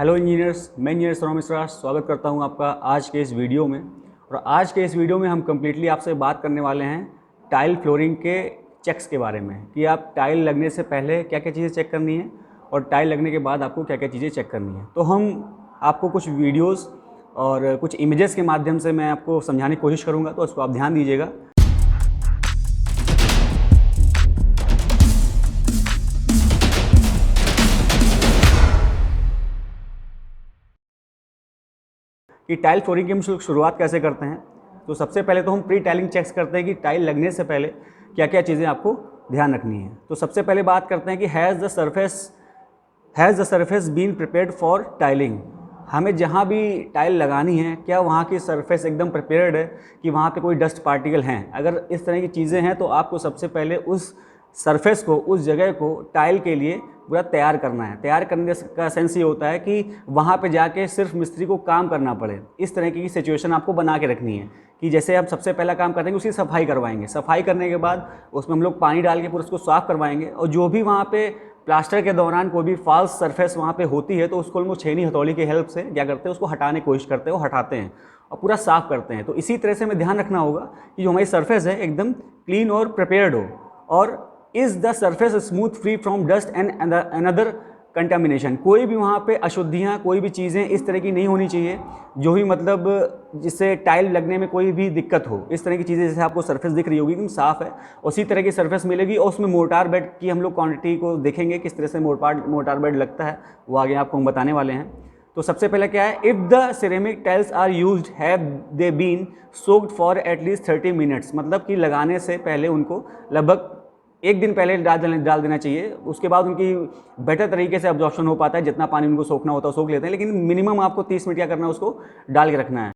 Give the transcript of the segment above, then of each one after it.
Hello engineers, मैं engineer Saurabh Mishra स्वागत करता हूं आपका आज के इस वीडियो में। और आज के इस वीडियो में हम कम्प्लीटली आपसे बात करने वाले हैं टाइल फ्लोरिंग के चेक्स के बारे में कि आप टाइल लगने से पहले क्या क्या चीज़ें चेक करनी है और टाइल लगने के बाद आपको क्या क्या चीज़ें चेक करनी है। तो हम आपको कुछ वीडियोज़ और कुछ इमेजेस के माध्यम से मैं आपको समझाने की कोशिश करूँगा, तो उसको आप ध्यान दीजिएगा। कि टाइल फ्लोरिंग की हम शुरुआत कैसे करते हैं। तो सबसे पहले तो हम प्री टाइलिंग चेक्स करते हैं कि टाइल लगने से पहले क्या क्या चीज़ें आपको ध्यान रखनी है। तो सबसे पहले बात करते हैं कि has the surface been prepared for tiling. हमें जहाँ भी टाइल लगानी है क्या वहाँ की सरफेस एकदम प्रिपेयर्ड है कि वहाँ पे कोई डस्ट पार्टिकल हैं। अगर इस तरह की चीज़ें हैं तो आपको सबसे पहले उस सरफेस को, उस जगह को टाइल के लिए पूरा तैयार करना है। तैयार करने का सेंस ये होता है कि वहाँ पे जाके सिर्फ मिस्त्री को काम करना पड़े। इस तरह की सिचुएशन आपको बना के रखनी है कि जैसे आप सबसे पहला काम करते हैं उसकी सफाई करवाएंगे। सफाई करने के बाद उसमें हम लोग पानी डाल के पूरा उसको साफ़ करवाएंगे और जो भी वहाँ पे प्लास्टर के दौरान कोई भी फॉल्स सरफेस वहाँ पे होती है तो उसको हम लोग छेनी हथौड़ी की हेल्प से क्या करते हैं, उसको हटाने की कोशिश करते हैं और हटाते हैं और पूरा साफ़ करते हैं। तो इसी तरह से हमें ध्यान रखना होगा कि जो हमारी सरफेस है एकदम क्लीन और प्रिपेयर्ड हो। और is the surface smooth free from dust and another contamination. कोई भी वहाँ पे अशुद्धियाँ, कोई भी चीज़ें इस तरह की नहीं होनी चाहिए जो भी मतलब जिससे टाइल लगने में कोई भी दिक्कत हो। इस तरह की चीज़ें जैसे आपको सरफेस दिख रही होगी एकदम साफ़ है, उसी तरह की सरफेस मिलेगी। और उसमें मोर्टार बेड की हम लोग क्वांटिटी को देखेंगे किस तरह से मोर्टार बेड लगता है, वो आगे आपको हम बताने वाले हैं। तो सबसे पहले क्या है, if the ceramic tiles are used have they been soaked for at least 30 minutes. मतलब कि लगाने से पहले उनको लगभग एक दिन पहले डाल देना चाहिए। उसके बाद उनकी बेटर तरीके से अब्जॉर्प्शन हो पाता है। जितना पानी उनको सोखना होता है सोख लेते हैं, लेकिन मिनिमम आपको 30 मिनट क्या करना है, उसको डाल के रखना है।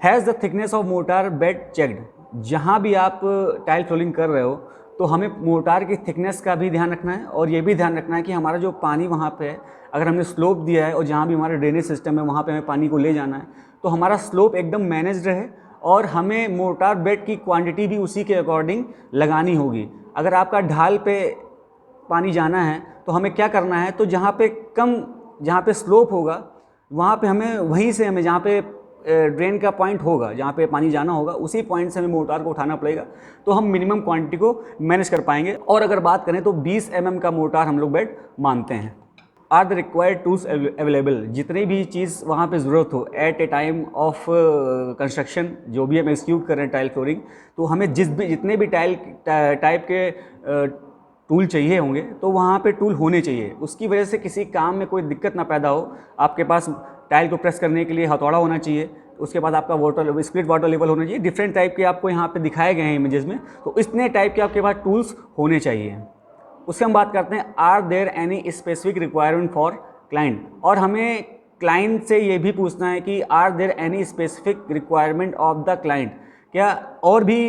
Has the thickness of mortar bed checked. जहाँ भी आप टाइल फ्लोरिंग कर रहे हो तो हमें मोर्टार की थिकनेस का भी ध्यान रखना है और ये भी ध्यान रखना है कि हमारा जो पानी वहाँ पे है, अगर हमने स्लोप दिया है और जहाँ भी हमारा ड्रेनेज सिस्टम है वहाँ पे हमें पानी को ले जाना है तो हमारा स्लोप एकदम मैनेज्ड रहे और हमें मोर्टार बेड की क्वांटिटी भी उसी के अकॉर्डिंग लगानी होगी। अगर आपका ढाल पे पानी जाना है तो हमें क्या करना है, तो जहाँ पे स्लोप होगा वहाँ पे हमें जहाँ पे ड्रेन का पॉइंट होगा, जहाँ पे पानी जाना होगा, उसी पॉइंट से हमें मोर्टार को उठाना पड़ेगा। तो हम मिनिमम क्वांटिटी को मैनेज कर पाएंगे। और अगर बात करें तो 20 mm का मोर्टार हम लोग बेड मानते हैं। Are the required tools available. जितनी भी चीज़ वहाँ पे ज़रूरत हो at a time of construction, जो भी हम एक्सिक्यूट कर रहे हैं टाइल फ्लोरिंग, तो हमें जितने भी टाइप के टूल चाहिए होंगे तो वहाँ पे टूल होने चाहिए। उसकी वजह से किसी काम में कोई दिक्कत ना पैदा हो। आपके पास टाइल को प्रेस करने के लिए हथौड़ा होना चाहिए, उसके बाद आपका स्प्लिट वाटर लेवल होना चाहिए। डिफरेंट टाइप के आपको यहाँ पे दिखाए गए हैं इमेजेस में, तो इतने टाइप के आपके पास टूल्स होने चाहिए। उसके हम बात करते हैं, are there any specific requirement for client. और हमें क्लाइंट से ये भी पूछना है कि are there any specific requirement of the client. क्या और भी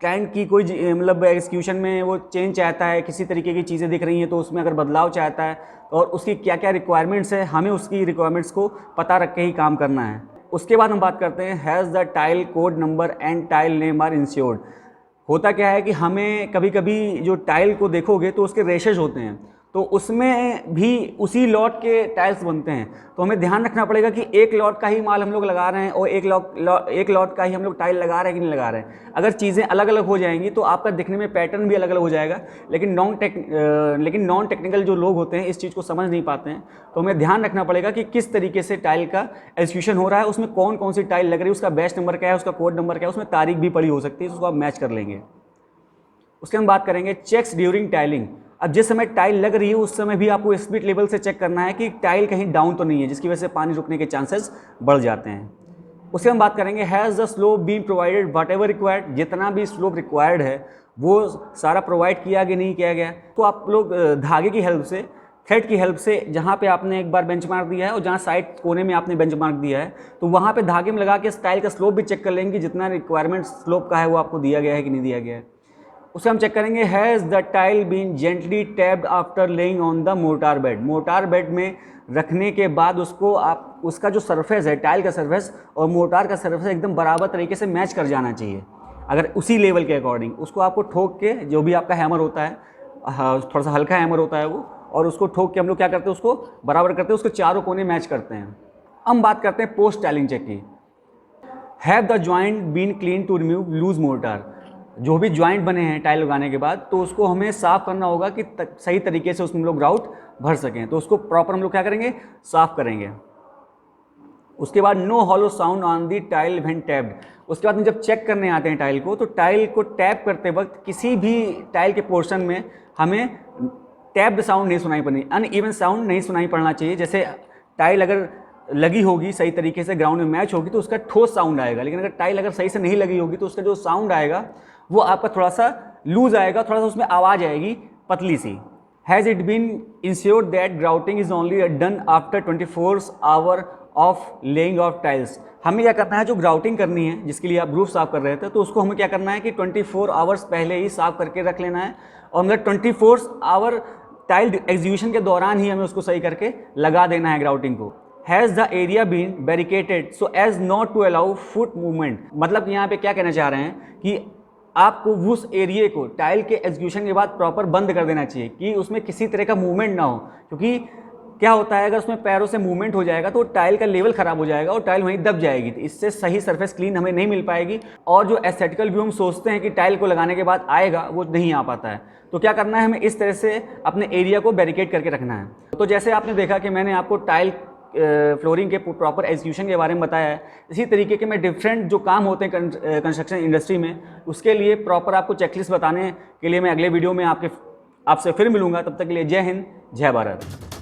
क्लाइंट की कोई मतलब एग्जीक्यूशन में वो चेंज चाहता है, किसी तरीके की चीज़ें दिख रही हैं तो उसमें अगर बदलाव चाहता है और उसकी क्या क्या रिक्वायरमेंट्स है, हमें उसकी रिक्वायरमेंट्स को पता रख के ही काम करना है। उसके बाद हम बात करते हैं, has the tile code number and tile name are ensured. होता क्या है कि हमें कभी कभी जो टाइल को देखोगे तो उसके रेशेज होते हैं, तो उसमें भी उसी लॉट के टाइल्स बनते हैं। तो हमें ध्यान रखना पड़ेगा कि एक लॉट का ही माल हम लोग लगा रहे हैं और एक लॉट का ही हम लोग टाइल लगा रहे हैं कि नहीं लगा रहे हैं। अगर चीज़ें अलग अलग हो जाएंगी तो आपका दिखने में पैटर्न भी अलग अलग हो जाएगा। लेकिन नॉन टेक्निकल जो लोग होते हैं इस चीज़ को समझ नहीं पाते हैं। तो हमें ध्यान रखना पड़ेगा कि किस तरीके से टाइल का एग्जीक्यूशन हो रहा है, उसमें कौन कौन सी टाइल लग रही है, उसका बैच नंबर क्या है, उसका कोड नंबर क्या है, उसमें तारीख भी पड़ी हो सकती है, उसको आप मैच कर लेंगे। उसके हम बात करेंगे चेक्स ड्यूरिंग टाइलिंग। अब जिस समय टाइल लग रही है उस समय भी आपको स्पिट लेवल से चेक करना है कि टाइल कहीं डाउन तो नहीं है, जिसकी वजह से पानी रुकने के चांसेस बढ़ जाते हैं। उसके हम बात करेंगे, has the slope been provided whatever required. जितना भी स्लोप रिक्वायर्ड है वो सारा प्रोवाइड किया कि नहीं किया गया। तो आप लोग धागे की हेल्प से, थ्रेड की हेल्प से, जहाँ पे आपने एक बार बेंचमार्क दिया है और जहाँ साइड कोने में आपने बेंचमार्क दिया है तो वहाँ पे धागे में लगा के टाइल का स्लोप भी चेक कर लेंगे, जितना रिक्वायरमेंट स्लोप का है वो आपको दिया गया है कि नहीं दिया गया है। उसे हम चेक करेंगे, has the tile been gently tapped after laying on the mortar bed. Mortar bed में रखने के बाद उसका जो सरफेस है, टाइल का सरफेस और मोर्टार का सरफेस एकदम बराबर तरीके से मैच कर जाना चाहिए। अगर उसी लेवल के अकॉर्डिंग उसको आपको ठोक के, जो भी आपका हैमर होता है, थोड़ा सा हल्का हैमर होता है वो, और उसको ठोक के हम लोग क्या करते हैं, उसको बराबर करते हैं, उसके चारों कोने मैच करते हैं। हम बात करते हैं पोस्ट टाइलिंग चेक की। Have the joint been clean to remove loose mortar. जो भी ज्वाइंट बने हैं टाइल लगाने के बाद, तो उसको हमें साफ़ करना होगा कि सही तरीके से उसमें हम लोग ग्राउट भर सकें। तो उसको प्रॉपर हम लोग क्या करेंगे, साफ़ करेंगे। उसके बाद no hollow sound on the tile when tapped. उसके बाद हम जब चेक करने आते हैं टाइल को, तो टाइल को टैप करते वक्त किसी भी टाइल के पोर्शन में हमें टैप्ड साउंड नहीं सुनाई पड़नी, अनइवन साउंड नहीं सुनाई पड़ना चाहिए। जैसे टाइल अगर लगी होगी सही तरीके से, ग्राउंड में मैच होगी, तो उसका ठोस साउंड आएगा। लेकिन अगर टाइल अगर सही से नहीं लगी होगी तो उसका जो साउंड आएगा वो आपका थोड़ा सा लूज आएगा, थोड़ा सा उसमें आवाज़ आएगी पतली सी। Has it been insured that grouting is only done after 24 hour of laying of tiles. हमें क्या करना है, जो ग्राउटिंग करनी है जिसके लिए आप रूफ साफ कर रहे थे, तो उसको हमें क्या करना है कि 24 आवर्स पहले ही साफ करके रख लेना है, और मतलब 24 आवर टाइल एग्जीक्यूशन के दौरान ही हमें उसको सही करके लगा देना है ग्राउटिंग को। Has the area been barricaded so as not to allow foot movement. मतलब यहाँ पे क्या कहना चाह रहे हैं कि आपको उस एरिया को टाइल के एग्जीक्यूशन के बाद प्रॉपर बंद कर देना चाहिए कि उसमें किसी तरह का मूवमेंट ना हो। क्योंकि क्या होता है, अगर उसमें पैरों से मूवमेंट हो जाएगा तो टाइल का लेवल ख़राब हो जाएगा और टाइल वहीं दब जाएगी। तो इससे सही सरफेस क्लीन हमें नहीं मिल पाएगी, और जो एस्थेटिकल व्यू हम सोचते हैं कि टाइल को लगाने के बाद आएगा, वो नहीं आ पाता है। तो क्या करना है, हमें इस तरह से अपने एरिया को बैरिकेड करके रखना है। तो जैसे आपने देखा कि मैंने आपको टाइल फ्लोरिंग के प्रॉपर एग्जीक्यूशन के बारे में बताया है, इसी तरीके के मैं डिफरेंट जो काम होते हैं कंस्ट्रक्शन इंडस्ट्री में, उसके लिए प्रॉपर आपको चेकलिस्ट बताने के लिए मैं अगले वीडियो में आपसे फिर मिलूंगा। तब तक के लिए जय हिंद, जय भारत।